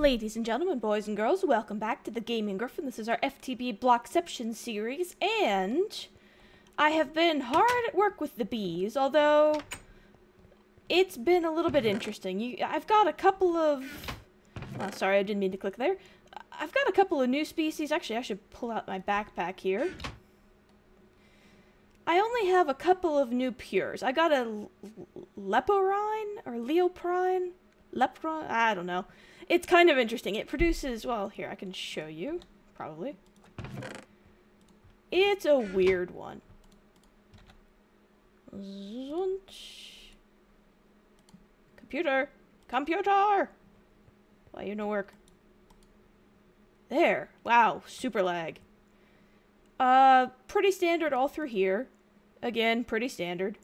Ladies and gentlemen, boys and girls, welcome back to the Gaming Gryphon. This is our FTB Blockception series, and I have been hard at work with the bees, although it's been a little bit interesting. I've got a couple of... Oh, sorry, I didn't mean to click there. I've got a couple of new species. Actually, I should pull out my backpack here. I only have a couple of new pures. I got a leporine or leoprine? Leprine? I don't know. It's kind of interesting. It produces, well, here, I can show you, probably. It's a weird one. Computer! Computer! Why you no work? There. Wow, super lag. Pretty standard all through here. Again, pretty standard.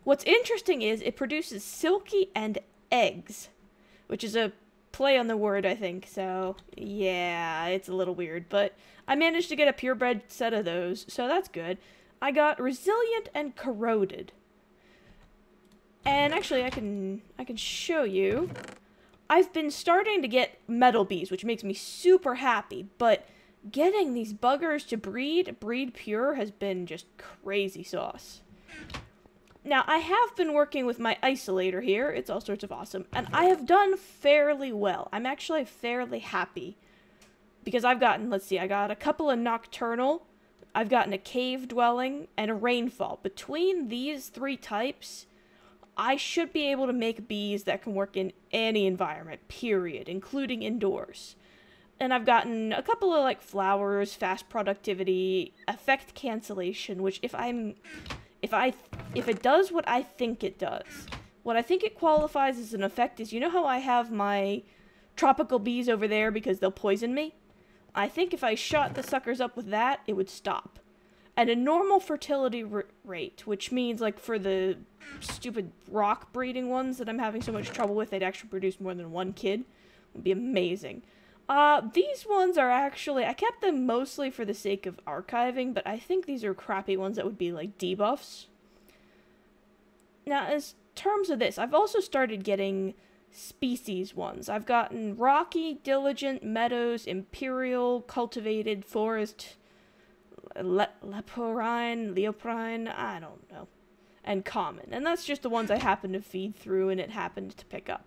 What's interesting is it produces silky and eggs, which is a play on the word, I think. So, yeah, it's a little weird, but I managed to get a purebred set of those, so that's good. I got resilient and corroded. And actually, I can show you. I've been starting to get metal bees, which makes me super happy, but getting these buggers to breed pure has been just crazy sauce. Now, I have been working with my isolator here. It's all sorts of awesome. And I have done fairly well. I'm actually fairly happy. Because I've gotten, let's see, I got a couple of nocturnal, I've gotten a cave dwelling, and a rainfall. Between these three types, I should be able to make bees that can work in any environment, period, including indoors. And I've gotten a couple of, like, flowers, fast productivity, effect cancellation, which if it does what I think it does, what I think it qualifies as an effect is, you know how I have my tropical bees over there because they'll poison me? I think if I shot the suckers up with that, it would stop. At a normal fertility rate, which means, like, for the stupid rock breeding ones that I'm having so much trouble with, they'd actually produce more than one kid. It would be amazing. These ones are actually, I kept them mostly for the sake of archiving, but I think these are crappy ones that would be like debuffs. Now, as terms of this, I've also started getting species ones. I've gotten rocky, diligent, meadows, imperial, cultivated, forest, leporine, I don't know, and common. And that's just the ones I happened to feed through and it happened to pick up.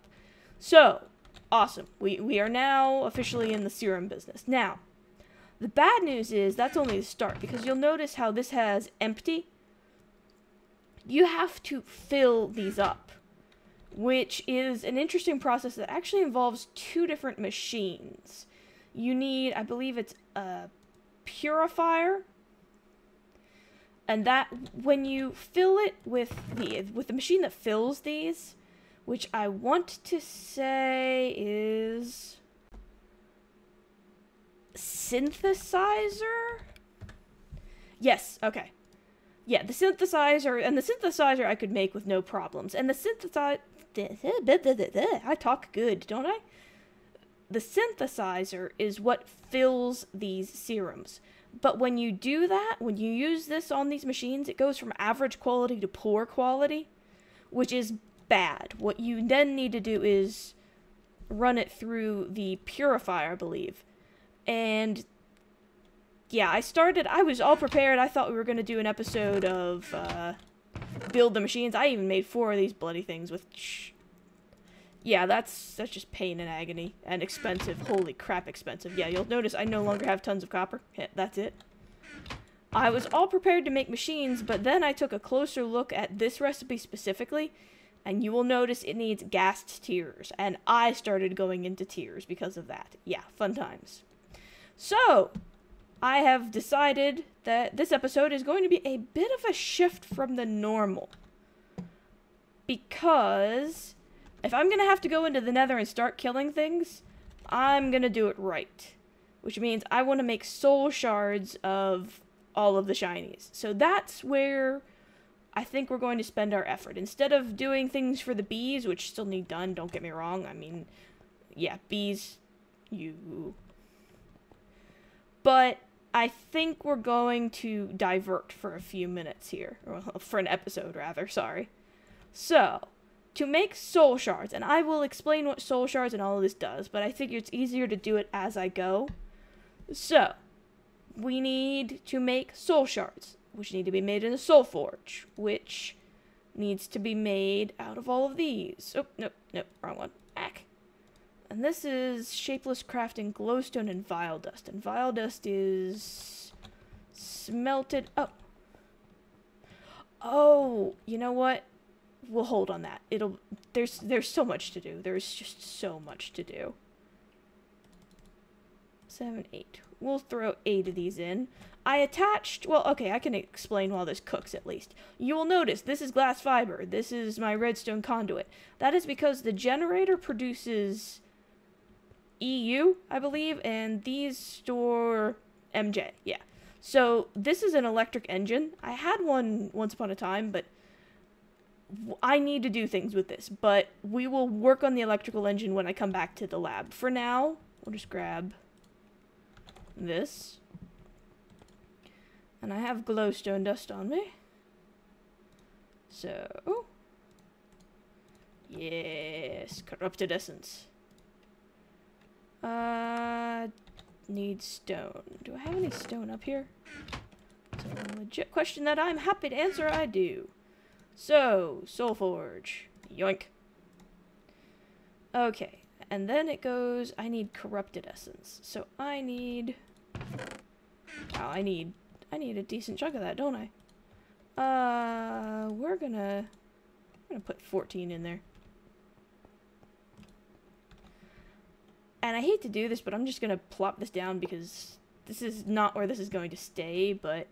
So, awesome. We are now officially in the serum business. Now, the bad news is that's only the start, because you'll notice how this has empty. You have to fill these up, which is an interesting process that actually involves two different machines. You need, I believe it's a purifier, and that, when you fill it with the machine that fills these, which I want to say is synthesizer? Yes, okay. Yeah, the synthesizer I could make with no problems. And the synthesizer, I talk good, don't I? The synthesizer is what fills these serums. But when you do that, when you use this on these machines, it goes from average quality to poor quality, which is bad. What you then need to do is run it through the purifier, I believe. And yeah, I was all prepared. I thought we were going to do an episode of build the machines. I even made 4 of these bloody things with yeah, that's just pain and agony and expensive. Holy crap, expensive. Yeah, you'll notice I no longer have tons of copper. That's it. I was all prepared to make machines, but then I took a closer look at this recipe specifically, and you will notice it needs gassed tears, and I started going into tears because of that. Yeah, fun times. So, I have decided that this episode is going to be a bit of a shift from the normal. Because if I'm going to have to go into the nether and start killing things, I'm going to do it right. Which means I want to make soul shards of all of the shinies. So that's where I think we're going to spend our effort. Instead of doing things for the bees, which still need done, don't get me wrong. I mean, yeah, bees, but I think we're going to divert for a few minutes here. Or for an episode, rather, sorry. So, to make soul shards, and I will explain what soul shards and all of this does, but I figure it's easier to do it as I go. So, we need to make soul shards, which need to be made in a soul forge, which needs to be made out of all of these. Oh, nope, wrong one. Ack. And this is shapeless crafting, glowstone, and vile dust. And vile dust is smelted. Oh, you know what? We'll hold on that. There's so much to do. There's just so much to do. 7, 8. We'll throw 8 of these in. I attached, well, okay, I can explain while this cooks at least. You will notice this is glass fiber. This is my redstone conduit. That is because the generator produces EU, I believe, and these store MJ, yeah. So this is an electric engine. I had one once upon a time, but I need to do things with this. But we will work on the electrical engine when I come back to the lab. For now, we'll just grab this. And I have glowstone dust on me. So, yes, corrupted essence. Need stone. Do I have any stone up here? It's a legit question that I'm happy to answer. I do. So, soul forge. Yoink. Okay, and then it goes, I need corrupted essence. So I need, wow, I need a decent chunk of that, don't I? We're gonna put 14 in there. And I hate to do this, but I'm just gonna plop this down because this is not where this is going to stay, but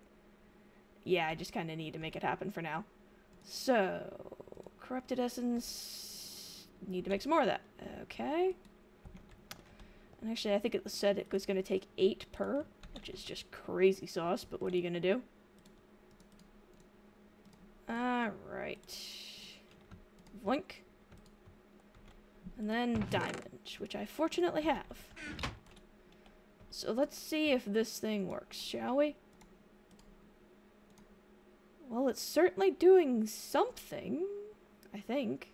yeah, I just kind of need to make it happen for now. So, corrupted essence, need to make some more of that. Okay. And actually, I think it said it was gonna take 8 per, which is just crazy sauce, but what are you gonna do? Alright. Voink. And then diamond, which I fortunately have. So let's see if this thing works, shall we? Well, it's certainly doing something, I think.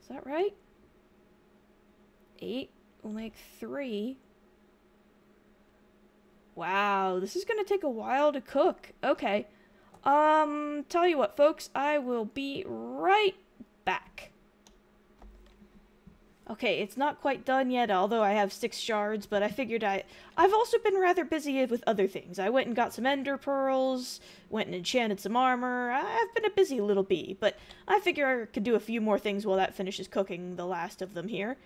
Is that right? 8 will make 3. Wow, this is gonna take a while to cook. Okay. Tell you what, folks, I will be right back. Okay, it's not quite done yet, although I have 6 shards, but I figured I've also been rather busy with other things. I went and got some ender pearls, went and enchanted some armor. I've been a busy little bee, but I figure I could do a few more things while that finishes cooking the last of them here.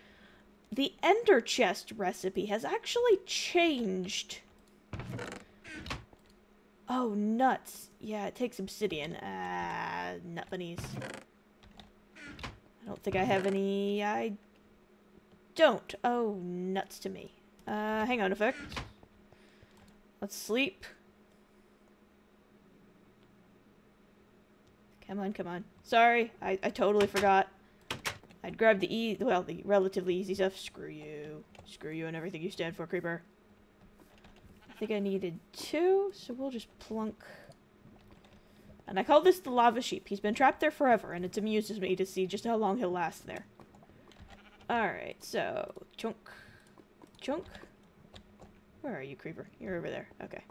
The ender chest recipe has actually changed. Oh, nuts. Yeah, it takes obsidian. Nut bunnies. I don't think I have any. I don't. Oh, nuts to me. Hang on a sec. Let's sleep. Come on, come on. Sorry, I totally forgot. I'd grab the the relatively easy stuff. Screw you. Screw you and everything you stand for, creeper. I think I needed 2, so we'll just plunk. And I call this the lava sheep. He's been trapped there forever, and it amuses me to see just how long he'll last there. Alright, so, chunk. Chunk. Where are you, creeper? You're over there. Okay.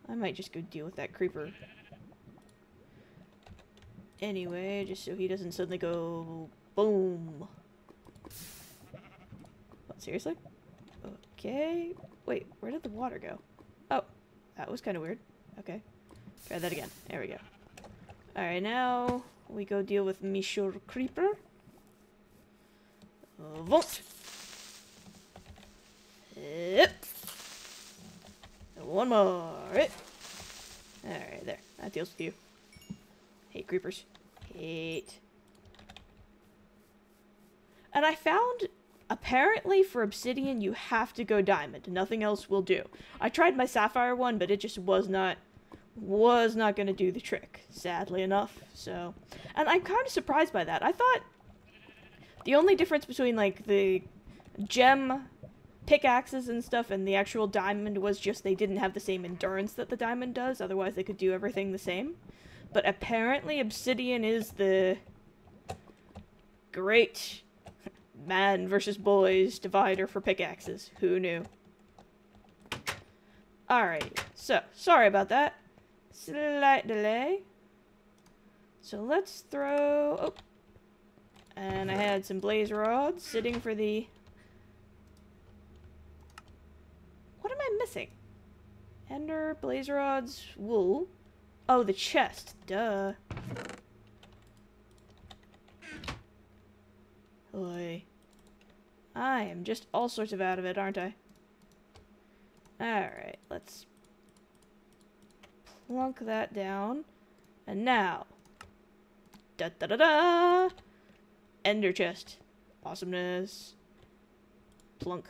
I might just go deal with that creeper. Anyway, just so he doesn't suddenly go boom. What, seriously? Okay. Wait, where did the water go? Oh, that was kind of weird. Okay. Try that again. There we go. Alright, now we go deal with Monsieur Creeper. Vault! Yep. One more. Alright, there. That deals with you. Hate creepers. Hate. And I found, apparently for obsidian, you have to go diamond. Nothing else will do. I tried my sapphire one, but it just was not going to do the trick, sadly enough. So, and I'm kind of surprised by that. I thought the only difference between, like, the gem pickaxes and stuff and the actual diamond was just they didn't have the same endurance that the diamond does. Otherwise, they could do everything the same. But apparently obsidian is the great man versus boys divider for pickaxes. Who knew? Alright, so, sorry about that. Slight delay. So let's throw... Oh. And I had some blaze rods sitting for the... What am I missing? Ender, blaze rods, wool. Oh, the chest. Duh. Oy. I am just all sorts of out of it, aren't I? Alright, let's plunk that down. And now... Da-da-da-da! Ender chest. Awesomeness. Plunk.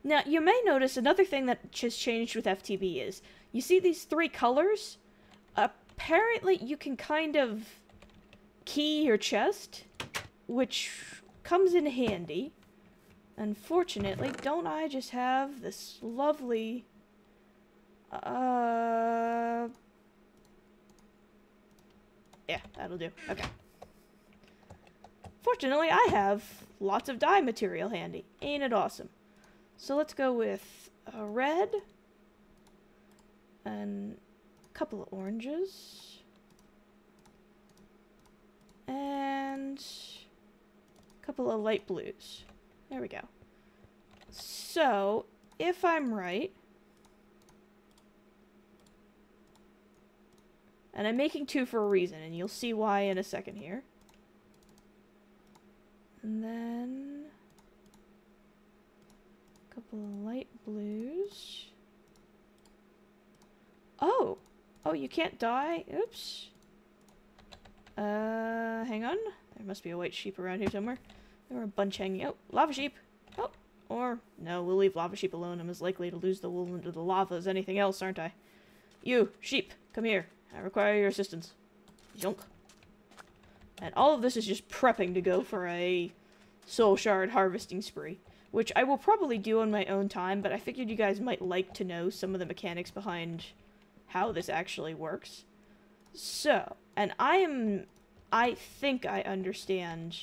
Now, you may notice another thing that just changed with FTB is, you see these 3 colors? Apparently, you can kind of key your chest, which comes in handy. Unfortunately, don't I just have this lovely... Yeah, that'll do. Okay. Fortunately, I have lots of dye material handy. Ain't it awesome? So let's go with a red and a couple of oranges and a couple of light blues. There we go. So, if I'm right, and I'm making 2 for a reason, and you'll see why in a second here. And then a couple of light blues. Oh! Oh, you can't dye? Oops. Hang on. There must be a white sheep around here somewhere. There were a bunch hanging out. Lava sheep! Oh! Or, no, we'll leave lava sheep alone. I'm as likely to lose the wool into the lava as anything else, aren't I? You, sheep, come here. I require your assistance. Yonk. And all of this is just prepping to go for a soul shard harvesting spree, which I will probably do on my own time, but I figured you guys might like to know some of the mechanics behind how this actually works. So, and I think I understand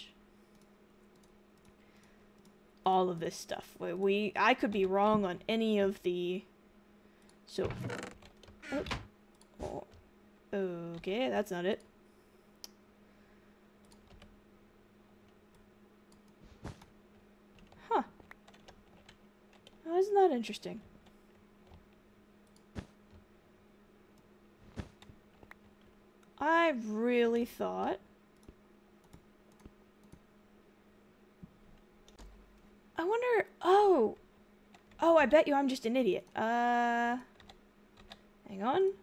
all of this stuff. I could be wrong on any of the... So... Oh. Okay, that's not it. Huh. Oh, isn't that interesting? I really thought... I wonder... Oh! Oh, I bet you I'm just an idiot. Hang on.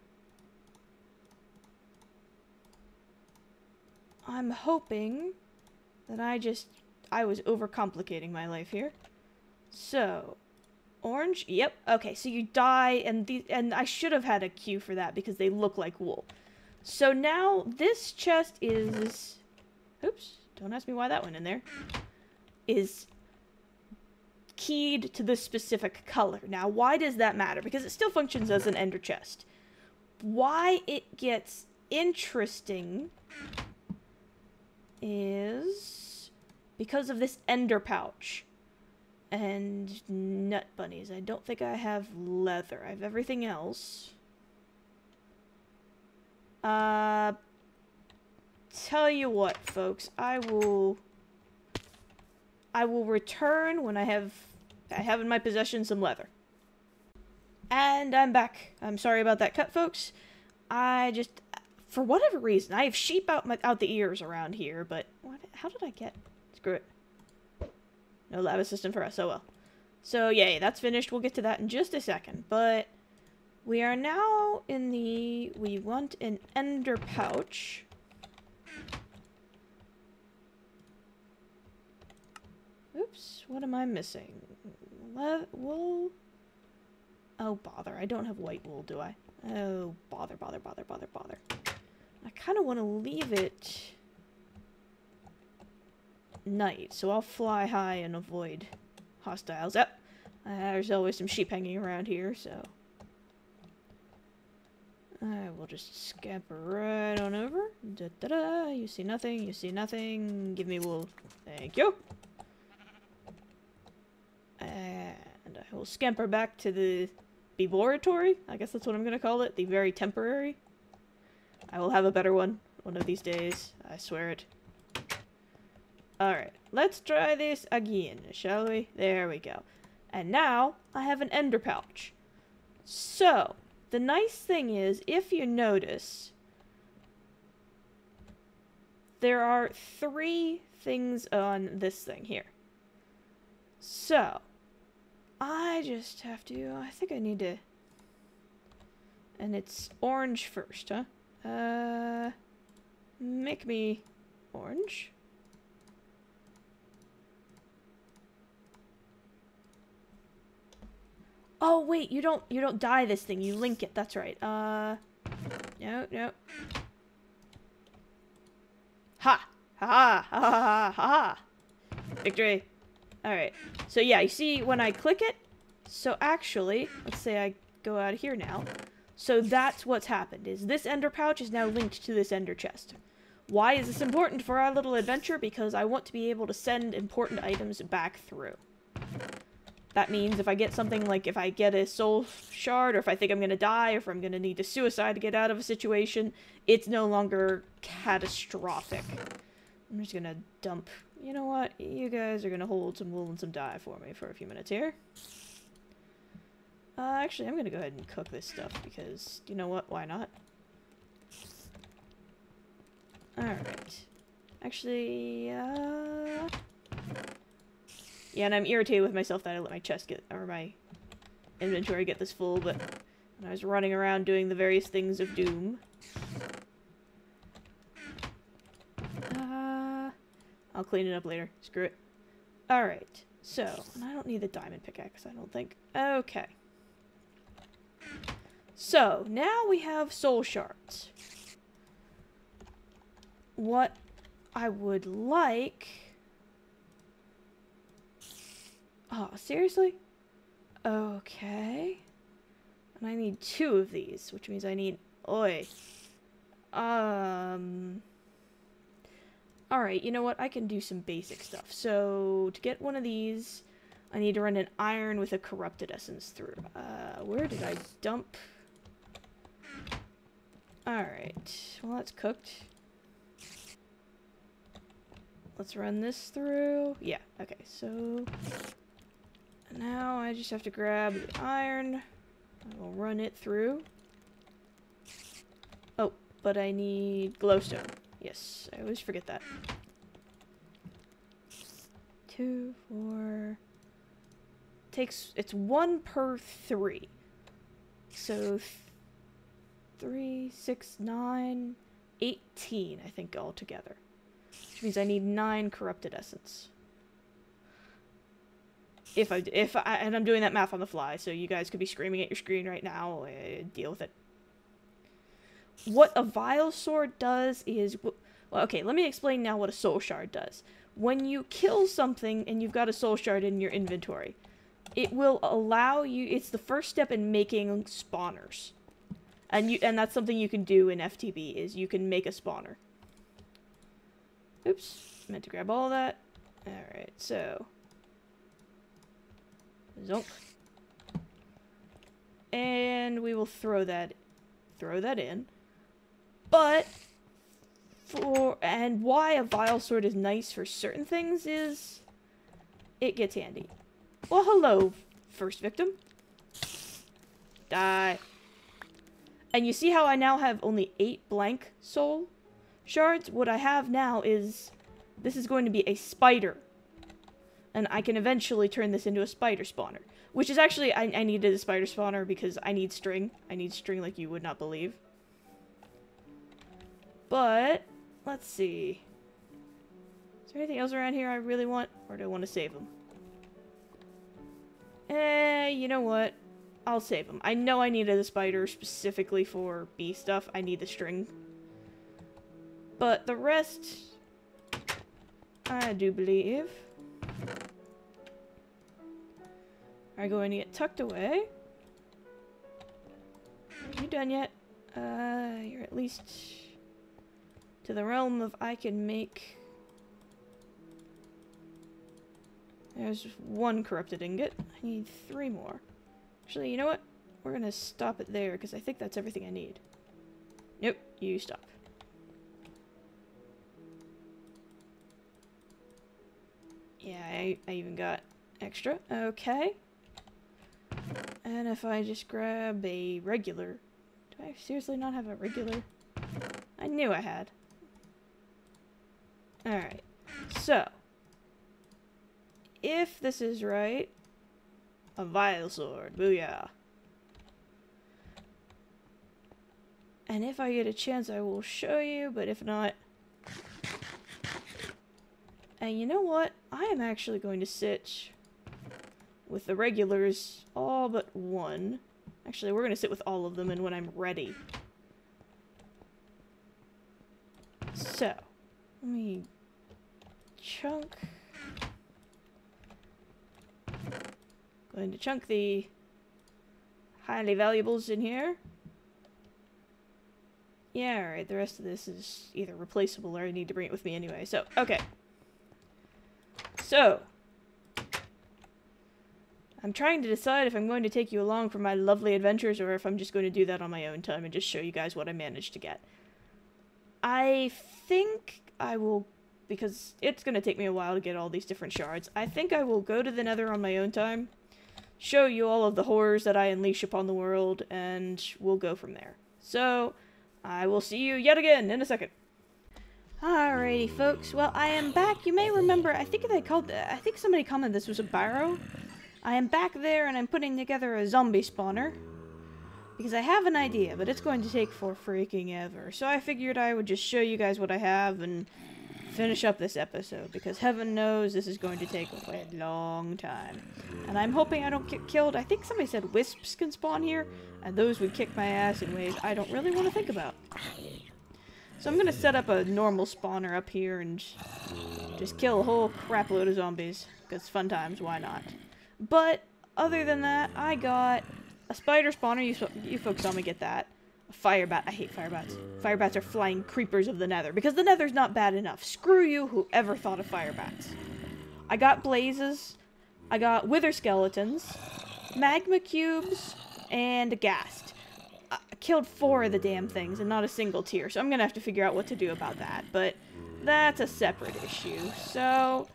I'm hoping that I was overcomplicating my life here. So, orange, yep, okay, so you dye, and I should have had a cue for that because they look like wool. So now, this chest is, oops, don't ask me why that went in there, is keyed to this specific color. Now, why does that matter? Because it still functions as an ender chest. Why it gets interesting is because of this ender pouch and nut bunnies. I don't think I have leather. I have everything else. Tell you what, folks, I will return when I have in my possession some leather. And I'm back. I'm sorry about that cut, folks. For whatever reason, I have sheep out the ears around here, but how did I get... Screw it. No lava system for us, oh well. So, yay, that's finished. We'll get to that in just a second, but we are now in the... We want an ender pouch. Oops, what am I missing? Wool? Oh, bother. I don't have white wool, do I? Oh, bother. I kind of want to leave it night, so I'll fly high and avoid hostiles. Yep, there's always some sheep hanging around here, so... I will just scamper right on over. Da da da. You see nothing. You see nothing. Give me wool. Thank you. And I will scamper back to the laboratory. I guess that's what I'm gonna call it. The very temporary. I will have a better one of these days. I swear it. Alright, let's try this again, shall we? There we go. And now, I have an ender pouch. So, the nice thing is, if you notice, there are 3 things on this thing here. So, I just have to, I think I need to, and it's orange first, huh? Make me orange. Oh wait, you don't dye this thing, you link it, that's right. No. Ha! Ha ha ha ha ha ha! Victory! Alright, so yeah, you see when I click it, so actually, let's say I go out of here now, so that's what's happened, is this ender pouch is now linked to this ender chest. Why is this important for our little adventure? Because I want to be able to send important items back through. That means if I get something like, if I get a soul shard, or if I think I'm gonna die, or if I'm gonna need to suicide to get out of a situation, it's no longer catastrophic. I'm just gonna dump, you know what, you guys are gonna hold some wool and some dye for me for a few minutes here. Actually, I'm gonna go ahead and cook this stuff, because, you know what, why not? Alright. Actually, yeah, and I'm irritated with myself that I let my chest get, or my inventory get this full, but when I was running around doing the various things of doom. I'll clean it up later. Screw it. Alright, so, and I don't need the diamond pickaxe, I don't think. Okay. So, now we have soul shards. What I would like... Oh, seriously? Okay. And I need 2 of these, which means I need... Oi. Alright, you know what? I can do some basic stuff. So, to get one of these, I need to run an iron with a corrupted essence through. Where did I dump? Alright. Well, that's cooked. Let's run this through. Yeah, okay, so... Now I just have to grab the iron. I will run it through. Oh, but I need glowstone. Yes, I always forget that. 2, 4... It's 1 per 3. So, 3, 6, 9, 18, I think, altogether. Which means I need 9 corrupted essence. And I'm doing that math on the fly, so you guys could be screaming at your screen right now. Deal with it. What a vile sword does is... Well, okay, let me explain now what a soul shard does. When you kill something and you've got a soul shard in your inventory, it will allow you... It's the first step in making spawners. And that's something you can do in FTB, is you can make a spawner. Oops, meant to grab all that. Alright, so... Zonk. And we will throw that in. But and why a vile sword is nice for certain things is it gets handy. Well, hello, first victim. Die. And you see how I now have only 8 blank soul shards? What I have now is this is going to be a spider. And I can eventually turn this into a spider spawner. Which is actually, I needed a spider spawner because I need string. I need string like you would not believe. But, let's see. Is there anything else around here I really want? Or do I want to save them? You know what? I'll save them. I know I needed a spider specifically for bee stuff. I need the string. But the rest, I do believe... are going to get tucked away. Are you done yet? You're at least to the realm of I can make... There's 1 corrupted ingot. I need 3 more. Actually, you know what? We're gonna stop it there, because I think that's everything I need. Nope, you stop. Yeah, I even got extra. Okay. And if I just grab a regular... Do I seriously not have a regular? I knew I had. Alright. So. If this is right... A vile sword. Booyah. And if I get a chance, I will show you, but if not... And you know what? I am actually going to sit with the regulars, all but 1. Actually, we're going to sit with all of them, and when I'm ready. So, let me chunk. Going to chunk the highly valuables in here. Yeah, alright, the rest of this is either replaceable or I need to bring it with me anyway. So, okay. So, I'm trying to decide if I'm going to take you along for my lovely adventures or if I'm just going to do that on my own time and just show you guys what I managed to get. I think I will, because it's going to take me a while to get all these different shards, I think I will go to the Nether on my own time, show you all of the horrors that I unleash upon the world, and we'll go from there. So, I will see you yet again in a second. Alrighty, folks. Well, I am back. You may remember, I think somebody commented this was a barrow. I am back there, and I'm putting together a zombie spawner. Because I have an idea, but it's going to take for freaking ever. So I figured I would just show you guys what I have and finish up this episode. Because heaven knows this is going to take a long time. And I'm hoping I don't get killed. I think somebody said wisps can spawn here, and those would kick my ass in ways I don't really want to think about. So I'm going to set up a normal spawner up here and just kill a whole crap load of zombies. Because fun times, why not? But, other than that, I got a spider spawner. You folks saw me get that. A fire bat. I hate fire bats. Fire bats are flying creepers of the Nether. Because the Nether's not bad enough. Screw you, whoever thought of fire bats. I got blazes. I got wither skeletons. Magma cubes. And a ghast. I killed 4 of the damn things and not a single tier. So I'm going to have to figure out what to do about that. But that's a separate issue. So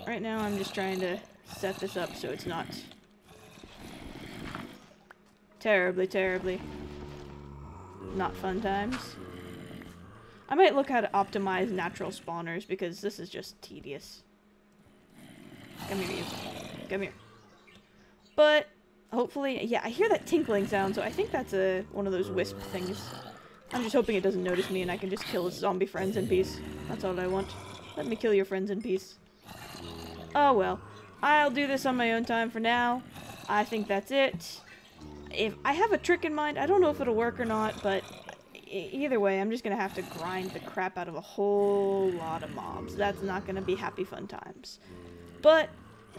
right now I'm just trying to set this up so it's not terribly not fun times. I might look how to optimize natural spawners because this is just tedious. Come here, you. Come here. But hopefully, yeah, I hear that tinkling sound, so I think that's one of those wisp things. I'm just hoping it doesn't notice me and I can just kill his zombie friends in peace. That's all I want. Let me kill your friends in peace. Oh well. I'll do this on my own time for now. I think that's it. If I have a trick in mind, I don't know if it'll work or not, but either way, I'm just gonna have to grind the crap out of a whole lot of mobs. That's not gonna be happy fun times. But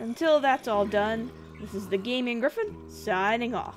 until that's all done, this is the Gaming Gryphon, signing off.